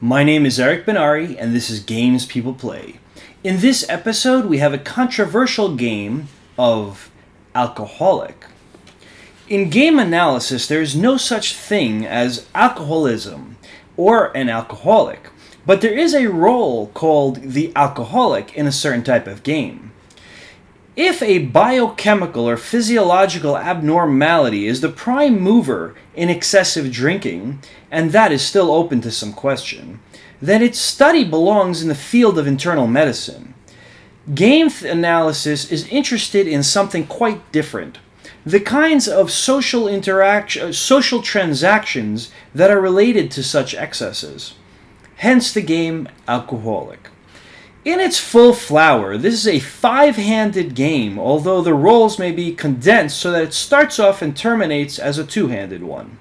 My name is Eric Benari, and this is Games People Play. In this episode, we have a controversial game of alcoholic. In game analysis, there is no such thing as alcoholism or an alcoholic, but there is a role called the alcoholic in a certain type of game. If a biochemical or physiological abnormality is the prime mover in excessive drinking, and that is still open to some question, then its study belongs in the field of internal medicine. Game analysis is interested in something quite different: the kinds of social transactions that are related to such excesses. Hence the game Alcoholic. In its full flower, this is a five-handed game, although the roles may be condensed so that it starts off and terminates as a two-handed one.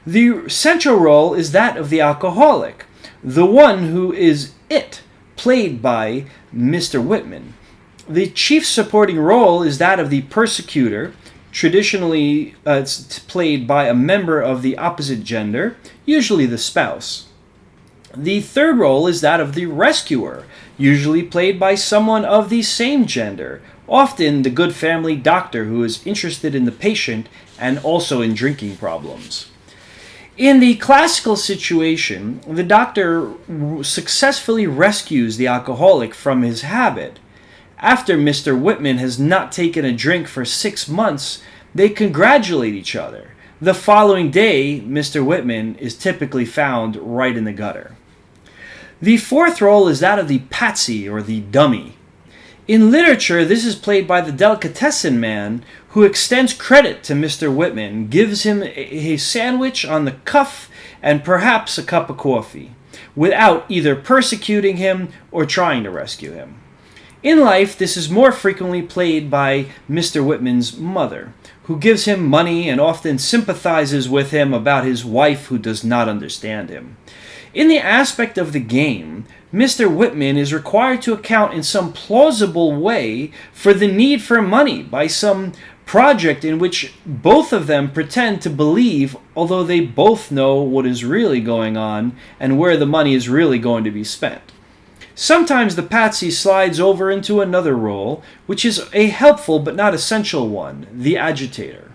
The central role is that of the alcoholic, the one who is it, played by Mr. Whitman. The chief supporting role is that of the Persecutor, traditionally played by a member of the opposite gender, usually the spouse. The third role is that of the rescuer, usually played by someone of the same gender, often the good family doctor who is interested in the patient and also in drinking problems. In the classical situation, the doctor successfully rescues the alcoholic from his habit. After Mr. Whitman has not taken a drink for 6 months, they congratulate each other. The following day, Mr. Whitman is typically found right in the gutter. The fourth role is that of the patsy, or the dummy. In literature, this is played by the delicatessen man, who extends credit to Mr. Whitman, gives him a sandwich on the cuff and perhaps a cup of coffee, without either persecuting him or trying to rescue him. In life, this is more frequently played by Mr. Whitman's mother, who gives him money and often sympathizes with him about his wife who does not understand him. In the aspect of the game, Mr. Whitman is required to account in some plausible way for the need for money by some project in which both of them pretend to believe, although they both know what is really going on and where the money is really going to be spent. Sometimes the patsy slides over into another role, which is a helpful but not essential one: the agitator.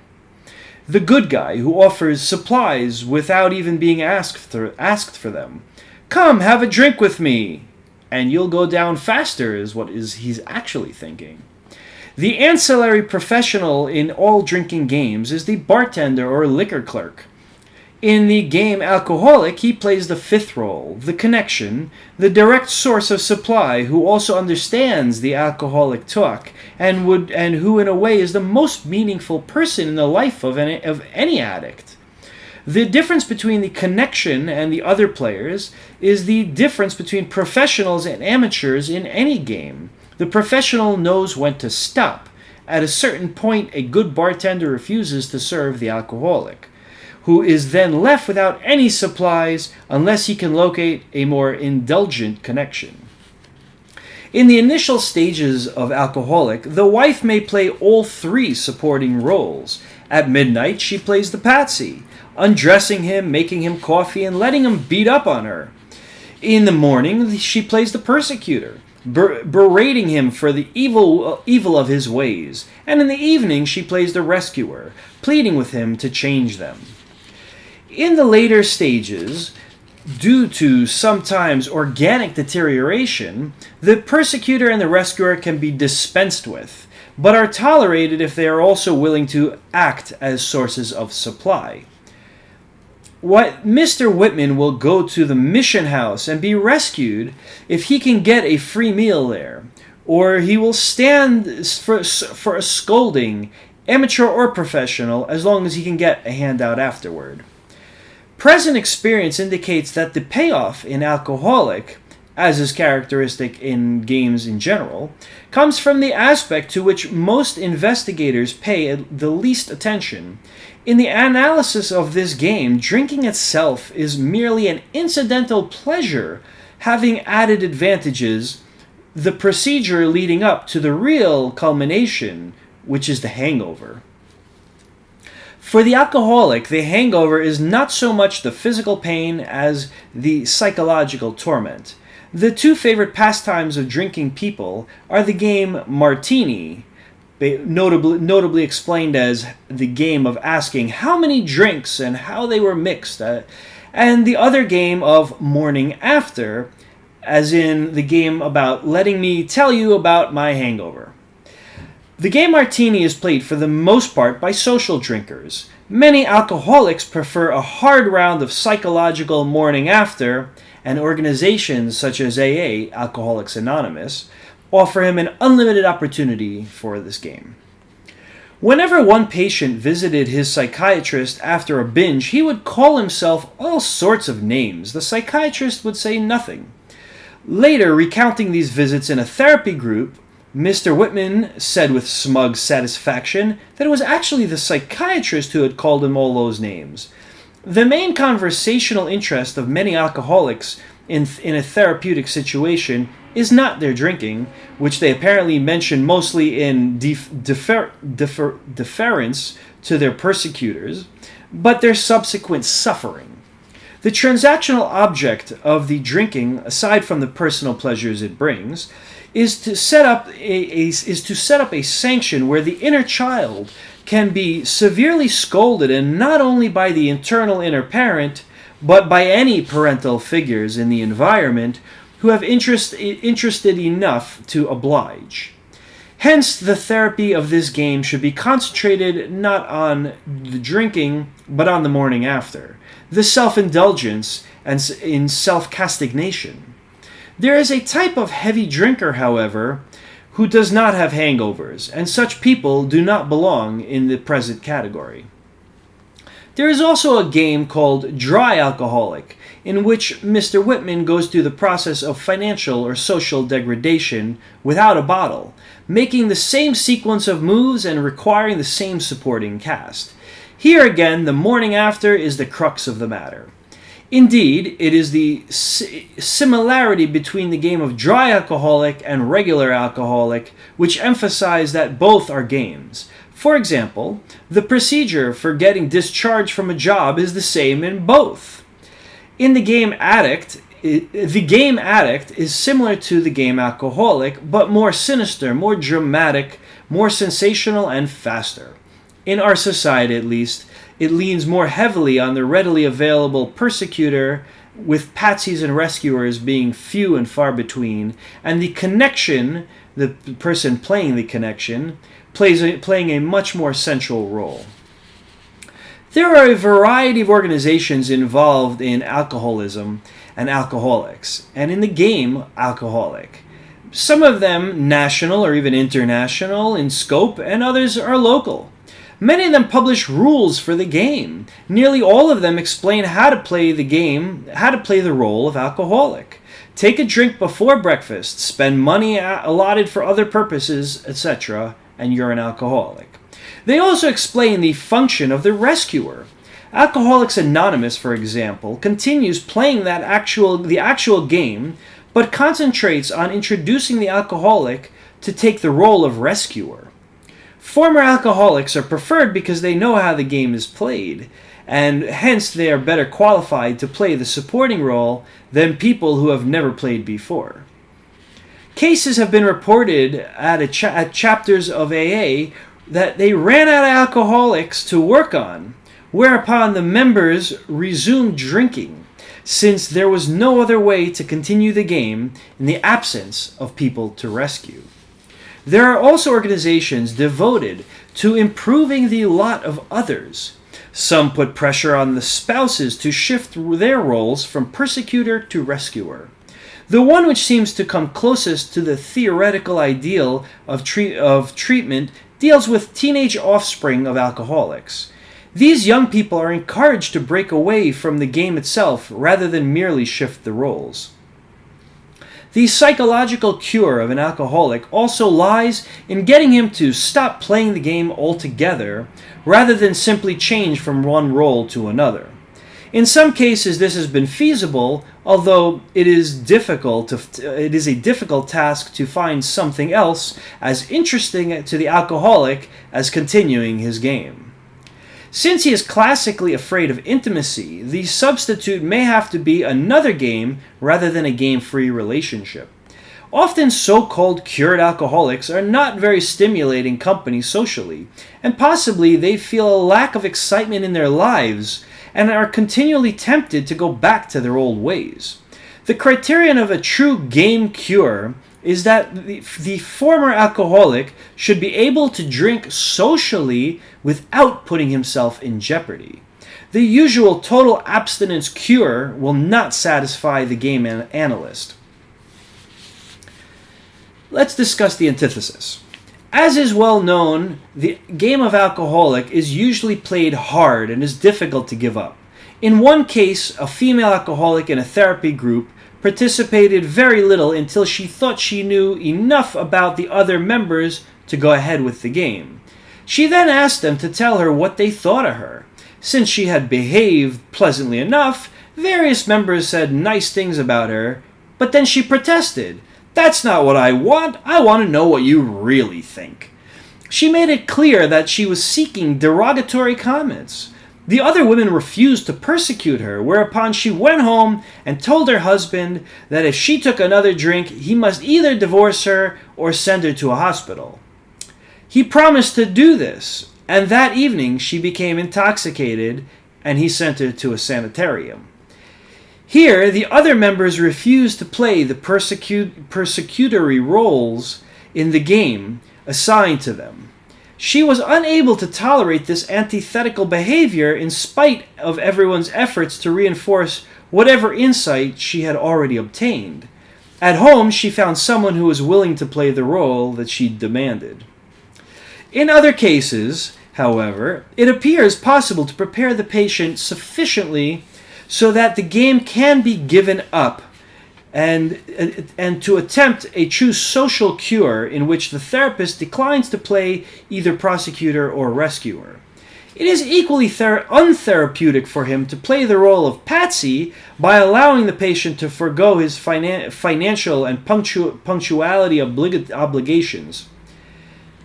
The good guy who offers supplies without even being asked for them. Come, have a drink with me, and you'll go down faster, is what he's actually thinking. The ancillary professional in all drinking games is the bartender or liquor clerk. In the game Alcoholic, he plays the fifth role, the connection, the direct source of supply, who also understands the alcoholic talk, and who in a way is the most meaningful person in the life of any addict. The difference between the connection and the other players is the difference between professionals and amateurs in any game. The professional knows when to stop. At a certain point, a good bartender refuses to serve the alcoholic, who is then left without any supplies unless he can locate a more indulgent connection. In the initial stages of Alcoholic, the wife may play all three supporting roles. At midnight, she plays the patsy, undressing him, making him coffee, and letting him beat up on her. In the morning, she plays the persecutor, berating him for the evil of his ways. And in the evening, she plays the rescuer, pleading with him to change them. In the later stages, due to sometimes organic deterioration, the persecutor and the rescuer can be dispensed with, but are tolerated if they are also willing to act as sources of supply. Mr. Whitman will go to the mission house and be rescued if he can get a free meal there, or he will stand for a scolding, amateur or professional, as long as he can get a handout afterward. Present experience indicates that the payoff in Alcoholic, as is characteristic in games in general, comes from the aspect to which most investigators pay the least attention. In the analysis of this game, drinking itself is merely an incidental pleasure, having added advantages, the procedure leading up to the real culmination, which is the hangover. For the alcoholic, the hangover is not so much the physical pain as the psychological torment. The two favorite pastimes of drinking people are the game Martini, notably explained as the game of asking how many drinks and how they were mixed, and the other game of Morning After, as in the game about letting me tell you about my hangover. The game Martini is played for the most part by social drinkers. Many alcoholics prefer a hard round of psychological Morning After, and organizations such as AA, Alcoholics Anonymous, offer him an unlimited opportunity for this game. Whenever one patient visited his psychiatrist after a binge, he would call himself all sorts of names. The psychiatrist would say nothing. Later, recounting these visits in a therapy group, Mr. Whitman said with smug satisfaction that it was actually the psychiatrist who had called him all those names. The main conversational interest of many alcoholics in a therapeutic situation is not their drinking, which they apparently mention mostly in deference to their persecutors, but their subsequent suffering. The transactional object of the drinking, aside from the personal pleasures it brings, is to set up a sanction where the inner child can be severely scolded, and not only by the internal inner parent, but by any parental figures in the environment who have interested enough to oblige. Hence, the therapy of this game should be concentrated not on the drinking, but on the morning after, the self-indulgence and in self-castigation. There is a type of heavy drinker, however, who does not have hangovers, and such people do not belong in the present category. There is also a game called Dry Alcoholic, in which Mr. Whitman goes through the process of financial or social degradation without a bottle, making the same sequence of moves and requiring the same supporting cast. Here again, the morning after is the crux of the matter. Indeed, it is the similarity between the game of Dry Alcoholic and Regular Alcoholic which emphasize that both are games. For example, the procedure for getting discharged from a job is the same in both. In the game Addict is similar to the game Alcoholic, but more sinister, more dramatic, more sensational, and faster. In our society, at least, it leans more heavily on the readily available Persecutor, with patsies and rescuers being few and far between, and the connection, the person playing the connection, playing a much more central role. There are a variety of organizations involved in alcoholism and alcoholics, and in the game Alcoholic. Some of them national or even international in scope, and others are local. Many of them publish rules for the game. Nearly all of them explain how to play the game, how to play the role of alcoholic. Take a drink before breakfast, spend money allotted for other purposes, etc., and you're an alcoholic. They also explain the function of the rescuer. Alcoholics Anonymous, for example, continues playing the actual game, but concentrates on introducing the alcoholic to take the role of rescuer. Former alcoholics are preferred because they know how the game is played, and hence they are better qualified to play the supporting role than people who have never played before. Cases have been reported at chapters of AA that they ran out of alcoholics to work on, whereupon the members resumed drinking, since there was no other way to continue the game in the absence of people to rescue. There are also organizations devoted to improving the lot of others. Some put pressure on the spouses to shift their roles from persecutor to rescuer. The one which seems to come closest to the theoretical ideal of treatment deals with teenage offspring of alcoholics. These young people are encouraged to break away from the game itself rather than merely shift the roles. The psychological cure of an alcoholic also lies in getting him to stop playing the game altogether rather than simply change from one role to another. In some cases this has been feasible, although it is a difficult task to find something else as interesting to the alcoholic as continuing his game. Since he is classically afraid of intimacy, the substitute may have to be another game rather than a game-free relationship. Often so-called cured alcoholics are not very stimulating company socially, and possibly they feel a lack of excitement in their lives and are continually tempted to go back to their old ways. The criterion of a true game cure is that the former alcoholic should be able to drink socially without putting himself in jeopardy. The usual total abstinence cure will not satisfy the game analyst. Let's discuss the antithesis. As is well known, the game of alcoholic is usually played hard and is difficult to give up. In one case, a female alcoholic in a therapy group participated very little until she thought she knew enough about the other members to go ahead with the game. She then asked them to tell her what they thought of her. Since she had behaved pleasantly enough, various members said nice things about her, but then she protested. "That's not what I want to know what you really think." She made it clear that she was seeking derogatory comments. The other women refused to persecute her, whereupon she went home and told her husband that if she took another drink, he must either divorce her or send her to a hospital. He promised to do this, and that evening she became intoxicated and he sent her to a sanitarium. Here, the other members refused to play the persecutory roles in the game assigned to them. She was unable to tolerate this antithetical behavior in spite of everyone's efforts to reinforce whatever insight she had already obtained. At home, she found someone who was willing to play the role that she demanded. In other cases, however, it appears possible to prepare the patient sufficiently so that the game can be given up and to attempt a true social cure in which the therapist declines to play either prosecutor or rescuer. It is equally untherapeutic for him to play the role of patsy by allowing the patient to forego his financial and punctuality obligations.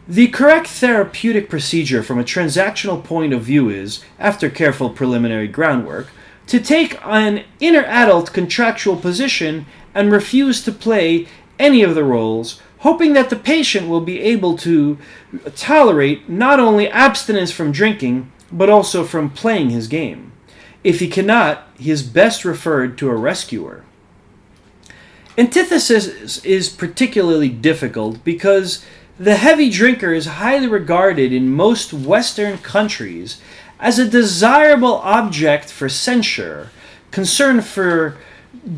The correct therapeutic procedure from a transactional point of view is, after careful preliminary groundwork, to take an inner adult contractual position and refuse to play any of the roles, hoping that the patient will be able to tolerate not only abstinence from drinking, but also from playing his game. If he cannot, he is best referred to a rescuer. Antithesis is particularly difficult because the heavy drinker is highly regarded in most Western countries as a desirable object for censure, concern for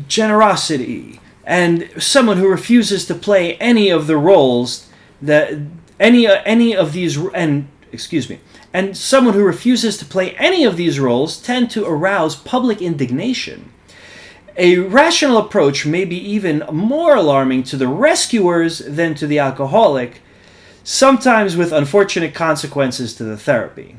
generosity, and someone who refuses to play any of the roles that and someone who refuses to play any of these roles tend to arouse public indignation. A rational approach may be even more alarming to the rescuers than to the alcoholic, sometimes with unfortunate consequences to the therapy.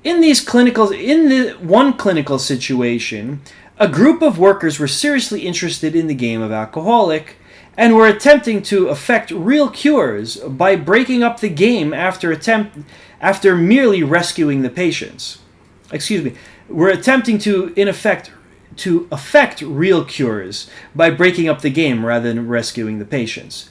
In the one clinical situation, a group of workers were seriously interested in the game of alcoholic and were attempting to effect real cures by breaking up the game after merely rescuing the patients. Were attempting to effect real cures by breaking up the game rather than rescuing the patients.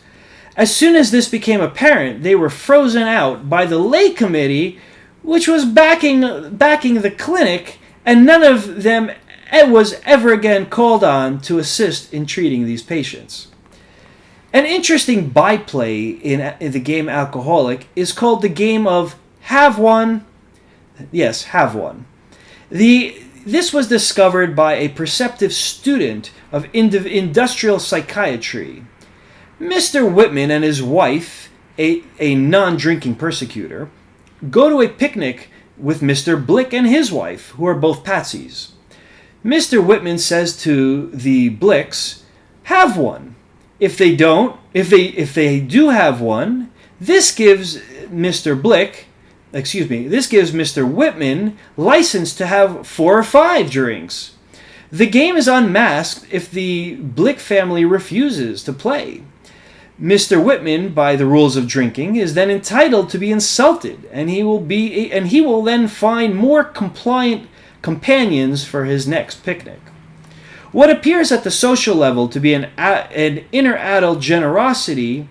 As soon as this became apparent, they were frozen out by the lay committee, which was backing the clinic, and none of them was ever again called on to assist in treating these patients. An interesting byplay in the game Alcoholic is called the game of Have One. Yes, Have One. This was discovered by a perceptive student of industrial psychiatry. Mr. Whitman and his wife, a non-drinking persecutor, go to a picnic with Mr. Blick and his wife, who are both patsies. Mr. Whitman says to the Blicks, "Have one." If they do have one, this gives Mr. Whitman license to have 4 or 5 drinks. The game is unmasked if the Blick family refuses to play. Mr. Whitman, by the rules of drinking, is then entitled to be insulted, and he will then find more compliant companions for his next picnic. What appears at the social level to be an inner adult generosity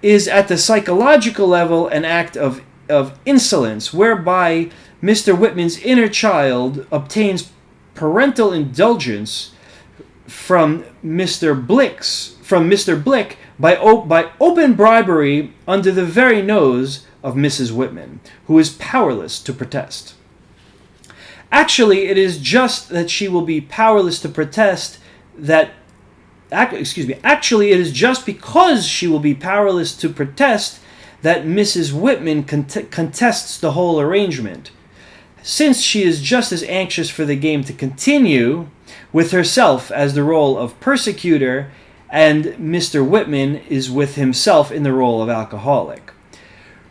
is at the psychological level an act of insolence, whereby Mr. Whitman's inner child obtains parental indulgence from Mr. Blick by open bribery under the very nose of Mrs. Whitman, who is powerless to protest. Actually, it is just that she will be powerless to protest Actually, it is just because she will be powerless to protest that Mrs. Whitman contests the whole arrangement, since she is just as anxious for the game to continue, with herself as the role of persecutor, and Mr. Whitman is with himself in the role of alcoholic.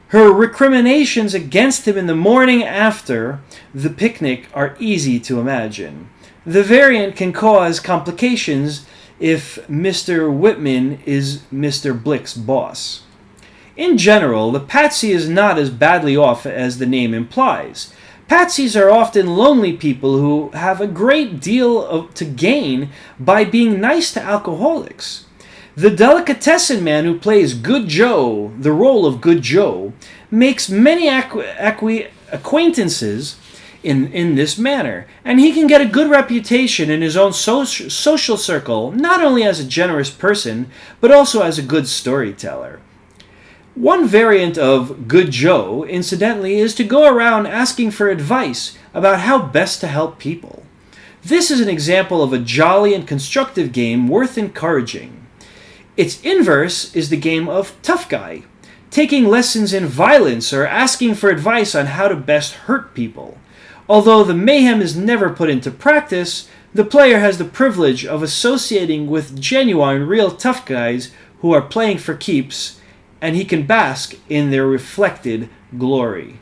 Her recriminations against him in the morning after the picnic are easy to imagine. The variant can cause complications if Mr. Whitman is Mr. Blick's boss. In general, the patsy is not as badly off as the name implies. Patsies are often lonely people who have a great deal to gain by being nice to alcoholics. The delicatessen man who plays Good Joe, the role of Good Joe, makes many acquaintances in this manner, and he can get a good reputation in his own social circle, not only as a generous person, but also as a good storyteller. One variant of Good Joe, incidentally, is to go around asking for advice about how best to help people. This is an example of a jolly and constructive game worth encouraging. Its inverse is the game of Tough Guy, taking lessons in violence or asking for advice on how to best hurt people. Although the mayhem is never put into practice, the player has the privilege of associating with genuine, real tough guys who are playing for keeps, and he can bask in their reflected glory.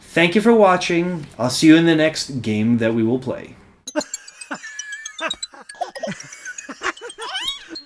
Thank you for watching. I'll see you in the next game that we will play.